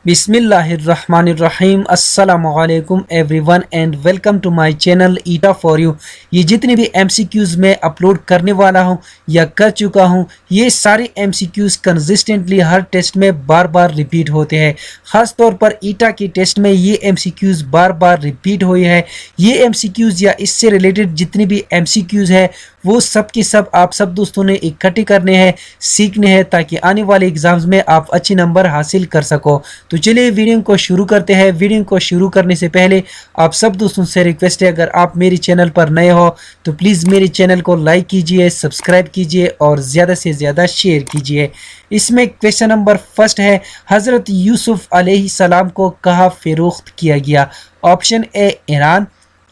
बिस्मिल्लाहिर्रहमानिर्रहीम अस्सलामुअलैकुम everyone and welcome to my channel ईटा फॉर यू। ये जितने भी एमसीक्यूज़ मैं अपलोड करने वाला हूँ या कर चुका हूँ, ये सारे एमसीक्यूज़ कंसिस्टेंटली हर टेस्ट में बार बार रिपीट होते हैं। ख़ास तौर पर ईटा के टेस्ट में ये एमसीक्यूज़ बार बार रिपीट हुए हैं। ये एमसीक्यूज़ या इससे रिलेटेड जितने भी एमसीक्यूज़ है वो सब के सब आप सब दोस्तों ने इकट्ठे करने हैं, सीखने हैं, ताकि आने वाले एग्जाम्स में आप अच्छे नंबर हासिल कर सको। तो चलिए वीडियो को शुरू करते हैं। वीडियो को शुरू करने से पहले आप सब दोस्तों से रिक्वेस्ट है, अगर आप मेरे चैनल पर नए हो तो प्लीज़ मेरे चैनल को लाइक कीजिए, सब्सक्राइब कीजिए और ज़्यादा से ज़्यादा शेयर कीजिए। इसमें क्वेश्चन नंबर फर्स्ट है, हज़रत यूसुफ अलैहिस्सलाम को कहाँ फ़रोख्त किया गया? Option A Iran,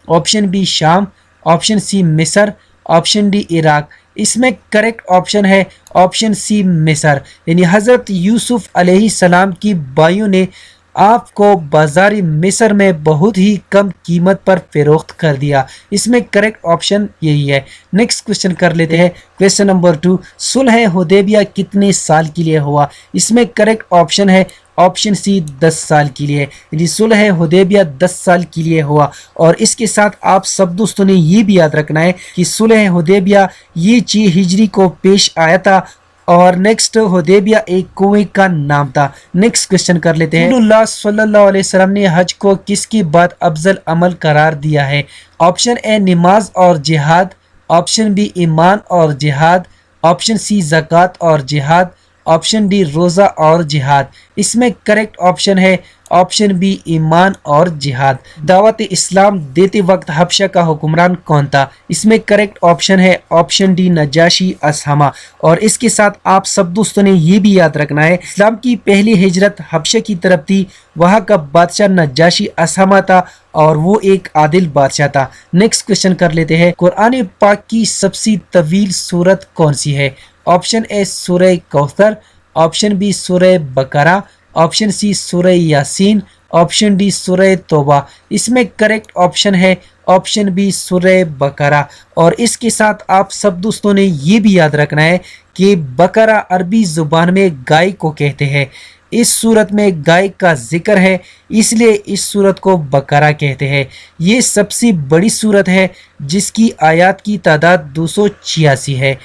option B शाम, ऑप्शन सी मिस्र, ऑप्शन डी इराक। इसमें करेक्ट ऑप्शन है ऑप्शन सी मिस्र, यानी हज़रत यूसुफ अलैहिस्सलाम की बाइयों ने आपको बाजार मिस्र में बहुत ही कम कीमत पर फरोख्त कर दिया। इसमें करेक्ट ऑप्शन यही है। नेक्स्ट क्वेश्चन कर लेते हैं। क्वेश्चन नंबर 2, सुलह हुदैबिया कितने साल के लिए हुआ? इसमें करेक्ट ऑप्शन है ऑप्शन सी 10 साल के लिए, यानी सुलह हुदैबिया 10 साल के लिए हुआ। और इसके साथ आप सब दोस्तों ने ये भी याद रखना है कि सुलह हुदैबिया ये 6 हिजरी को पेश आया था और नेक्स्ट हुदैबिया एक कुएं का नाम था। नेक्स्ट क्वेश्चन कर लेते हैं। रसूलुल्लाह सल्लल्लाहु अलैहि वसल्लम ने हज को किसकी बाद अफजल अमल करार दिया है? ऑप्शन ए नमाज और जिहाद, ऑप्शन बी ईमान और जिहाद, ऑप्शन सी ज़कात और जिहाद, ऑप्शन डी रोज़ा और जिहाद। इसमें करेक्ट ऑप्शन है ऑप्शन बी ईमान और जिहाद। दावत इस्लाम देते वक्त हबशा का हुक्मरान कौन था? इसमें करेक्ट ऑप्शन है ऑप्शन डी नजाशी असहमा। और इसके साथ आप सब दोस्तों ने ये भी याद रखना है, इस्लाम की पहली हिजरत हबशा की तरफ थी। वहाँ का बादशाह नजाशी असहमा था और वो एक आदिल बादशाह था। नेक्स्ट क्वेश्चन कर लेते हैं। कुरान पाक की सबसे तवील सूरत कौन सी है? ऑप्शन ए सूरह कौसर, ऑप्शन बी सूरह बकरा, ऑप्शन सी सूरह यासीन, ऑप्शन डी सूरह तौबा। इसमें करेक्ट ऑप्शन है ऑप्शन बी सूरह बकरा। और इसके साथ आप सब दोस्तों ने ये भी याद रखना है कि बकरा अरबी ज़ुबान में गाय को कहते हैं। इस सूरत में गाय का जिक्र है, इसलिए इस सूरत को बकरा कहते हैं। ये सबसे बड़ी सूरत है जिसकी आयात की तादाद 286 है।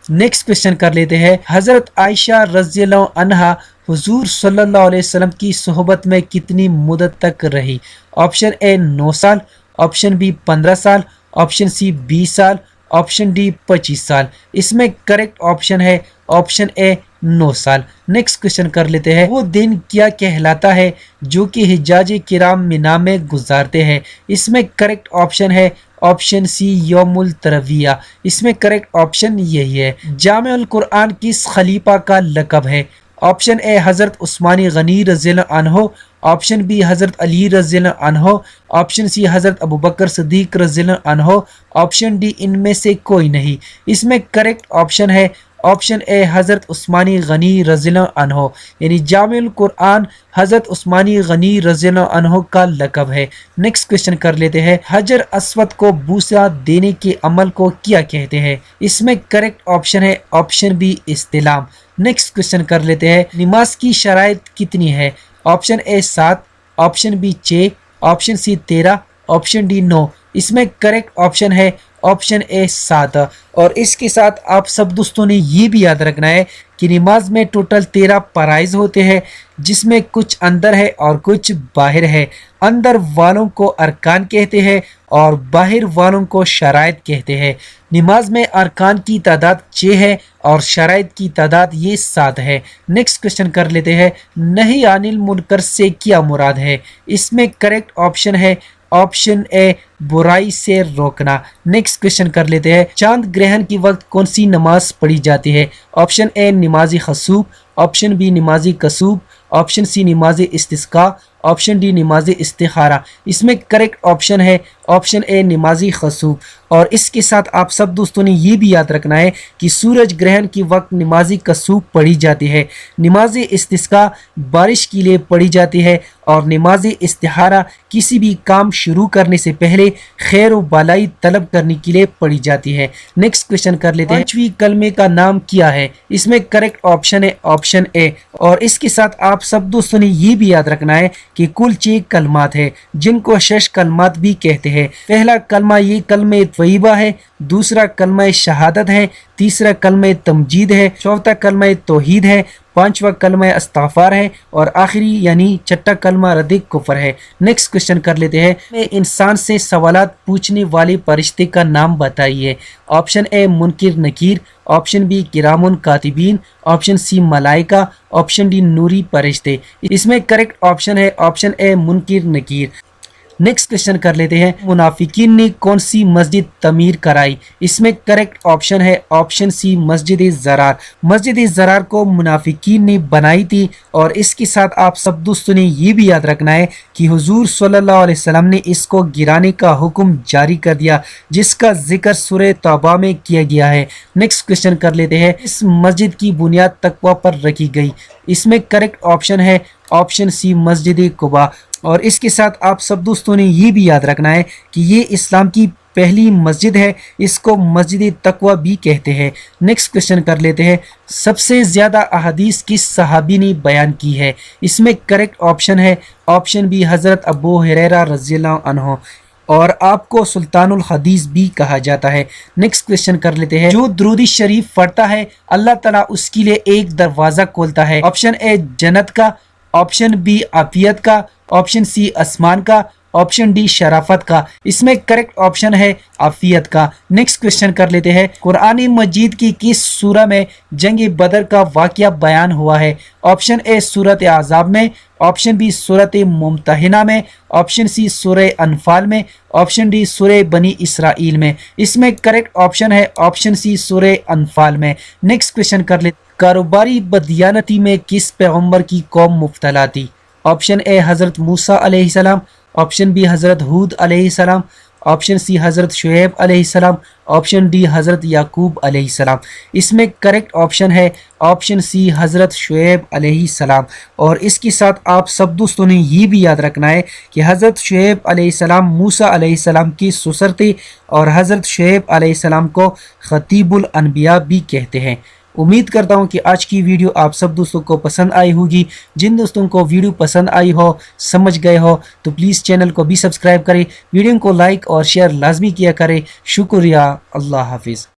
नेक्स्ट क्वेश्चन कर लेते हैं। हज़रत आयशा रज़ियल्लाहु अन्हा हुजूर सल्लल्लाहु अलैहि वसल्लम की सोहबत में कितनी मुद्दत तक रही? ऑप्शन ए 9 साल, ऑप्शन बी 15 साल, ऑप्शन सी 20 साल, ऑप्शन डी 25 साल। इसमें करेक्ट ऑप्शन है ऑप्शन ए 9 साल। नेक्स्ट क्वेश्चन कर लेते हैं। वो दिन क्या कहलाता है जो कि हिजाज किराम मिना में गुजारते हैं? इसमें करेक्ट ऑप्शन है ऑप्शन सी यौमुल तरविया। इसमें करेक्ट ऑप्शन यही है। जामिउल कुरान किस खलीफा का लक़ब है? ऑप्शन ए हज़रत उस्मानी गनी रज़ियल्लाहु अन्हु, ऑप्शन बी हज़रत अली रज़ियल्लाहु अन्हु, ऑप्शन सी हज़रत अबू बकर सिद्दीक़ रज़ियल्लाहु अन्हु, ऑप्शन डी इनमें से कोई नहीं। इसमें करेक्ट ऑप्शन है ऑप्शन ए हज़रत उस्मानी गनी रज़ियल्लाहु अन्हु, यानी जामिउल कुरान हज़रत उस्मानी गनी रज़ियल्लाहु अन्हु का लक़ब है। नेक्स्ट क्वेश्चन कर लेते हैं। हजर अस्वद को बूसा देने के अमल को क्या कहते हैं? इसमें करेक्ट ऑप्शन है ऑप्शन बी इस्तिलाम। नेक्स्ट क्वेश्चन कर लेते हैं। नमाज की शराइत कितनी है? Option A 7, option B 6, option C 13, option D 9। इसमें करेक्ट ऑप्शन है ऑप्शन ए 7। और इसके साथ आप सब दोस्तों ने ये भी याद रखना है कि नमाज में टोटल 13 फराइज़ होते हैं, जिसमें कुछ अंदर है और कुछ बाहर है। अंदर वालों को अरकान कहते हैं और बाहर वालों को शराइत कहते हैं। नमाज में अरकान की तादाद 6 है और शराइत की तादाद ये 7 है। नेक्स्ट क्वेश्चन कर लेते हैं। नहीं अनिल मुनकर से क्या मुराद है? इसमें करेक्ट ऑप्शन है ऑप्शन ए बुराई से रोकना। नेक्स्ट क्वेश्चन कर लेते हैं। चांद ग्रहण के वक्त कौन सी नमाज पढ़ी जाती है? ऑप्शन ए नमाज खसूब, ऑप्शन बी नमाज कसूब, ऑप्शन सी नमाज इस्तिस्का, ऑप्शन डी नमाज इस्तिखारा। इसमें करेक्ट ऑप्शन है ऑप्शन ए नमाजी खसूफ। और इसके साथ आप सब दोस्तों ने ये भी याद रखना है कि सूरज ग्रहण के वक्त नमाजी कसूफ पढ़ी जाती है। नमाज इस्तिस्का बारिश के लिए पढ़ी जाती है और नमाज इस्तिहारा किसी भी काम शुरू करने से पहले खैर व भलाई तलब करने के लिए पढ़ी जाती है। नेक्स्ट क्वेश्चन कर लेते हैं, पांचवी कलमे का नाम क्या है? इसमें करेक्ट ऑप्शन है ऑप्शन ए। और इसके साथ आप सब दोस्तों ने ये भी याद रखना है कि कुल 6 कलमात है जिनको 6 कलमात भी कहते हैं। पहला कलमा ये कलमे तय्यबा है, दूसरा कलमा शहादत है, तीसरा कलमा तमजीद है, चौथा कलमा तौहीद है, पांचवा कलमा इस्तिग़फ़ार है और आखिरी यानी छठा कलमा रद्द कुफ्र है। नेक्स्ट क्वेश्चन कर लेते हैं, मैं इंसान से सवालात पूछने वाले फरिश्ते का नाम बताइए। ऑप्शन ए मुनकिर नकीर, ऑप्शन बी किरामुन कातिबीन, ऑप्शन सी मलाइका, ऑप्शन डी नूरी फरिश्ते। इसमें करेक्ट ऑप्शन है ऑप्शन ए मुनकिर नकीर। नेक्स्ट क्वेश्चन कर लेते हैं, मुनाफिकीन ने कौन सी मस्जिद तमीर कराई? इसमें करेक्ट ऑप्शन है ऑप्शन सी मस्जिद ज़रार। मस्जिद ज़रार को मुनाफिकीन ने बनाई थी। और इसके साथ आप सब दोस्तों ने ये भी याद रखना है कि हुजूर सल्लल्लाहु अलैहि वसल्लम ने इसको गिराने का हुक्म जारी कर दिया, जिसका जिक्र सूरह तौबा में किया गया है। नेक्स्ट क्वेश्चन कर लेते हैं, इस मस्जिद की बुनियाद तकवा पर रखी गई। इसमें करेक्ट ऑप्शन है ऑप्शन सी मस्जिद कुबा। और इसके साथ आप सब दोस्तों ने ये भी याद रखना है कि ये इस्लाम की पहली मस्जिद है, इसको मस्जिद तकवा भी कहते हैं। नेक्स्ट क्वेश्चन कर लेते हैं, सबसे ज़्यादा अहादीस किस सहाबी ने बयान की है? इसमें करेक्ट ऑप्शन है ऑप्शन बी हज़रत अबू हुरैरा रज़ियल्लाहु अन्हु। और आपको सुल्तानुल हदीस भी कहा जाता है। नेक्स्ट क्वेश्चन कर लेते हैं, जो दुरूद शरीफ पढ़ता है अल्लाह ताला उसके लिए एक दरवाज़ा खोलता है। ऑप्शन ए जन्नत का, ऑप्शन बी आफियत का, ऑप्शन सी आसमान का, ऑप्शन डी शराफत का। इसमें करेक्ट ऑप्शन है आफियत का। नेक्स्ट क्वेश्चन कर लेते हैं, कुरान मजीद की किस सूरह में जंग बदर का वाक़या बयान हुआ है? ऑप्शन ए सूरत आज़ाब में, ऑप्शन बी सूरत मुमतहिना में, ऑप्शन सी सूरह अनफाल में, ऑप्शन डी सूरह बनी इसराइल में। इसमें करेक्ट ऑप्शन है ऑप्शन सी सूरह अनफाल में। नेक्स्ट क्वेश्चन कर लेते, कारोबारी बददियानती में किस पैगम्बर की कौम मुब्तला थी? ऑप्शन ए हज़रत मूसा अलैहिस्सलाम, ऑप्शन बी हज़रत हूद अलैहिस्सलाम, ऑप्शन सी हज़रत शुएब अलैहिस्सलाम, ऑप्शन डी हज़रत याकूब अलैहिस्सलाम। इसमें करेक्ट ऑप्शन है ऑप्शन सी हज़रत शुएब अलैहिस्सलाम। और इसके साथ आप सब दोस्तों ने ये भी याद रखना है कि हज़रत शुएब अलैहिस्सलाम मूसा अलैहिस्सलाम की ससुर थे और हज़रत शुएब अलैहिस्सलाम को खतीबुल अनबिया भी कहते हैं। उम्मीद करता हूँ कि आज की वीडियो आप सब दोस्तों को पसंद आई होगी। जिन दोस्तों को वीडियो पसंद आई हो, समझ गए हो, तो प्लीज़ चैनल को भी सब्सक्राइब करें, वीडियो को लाइक और शेयर लाजमी किया करें। शुक्रिया। अल्लाह हाफिज़।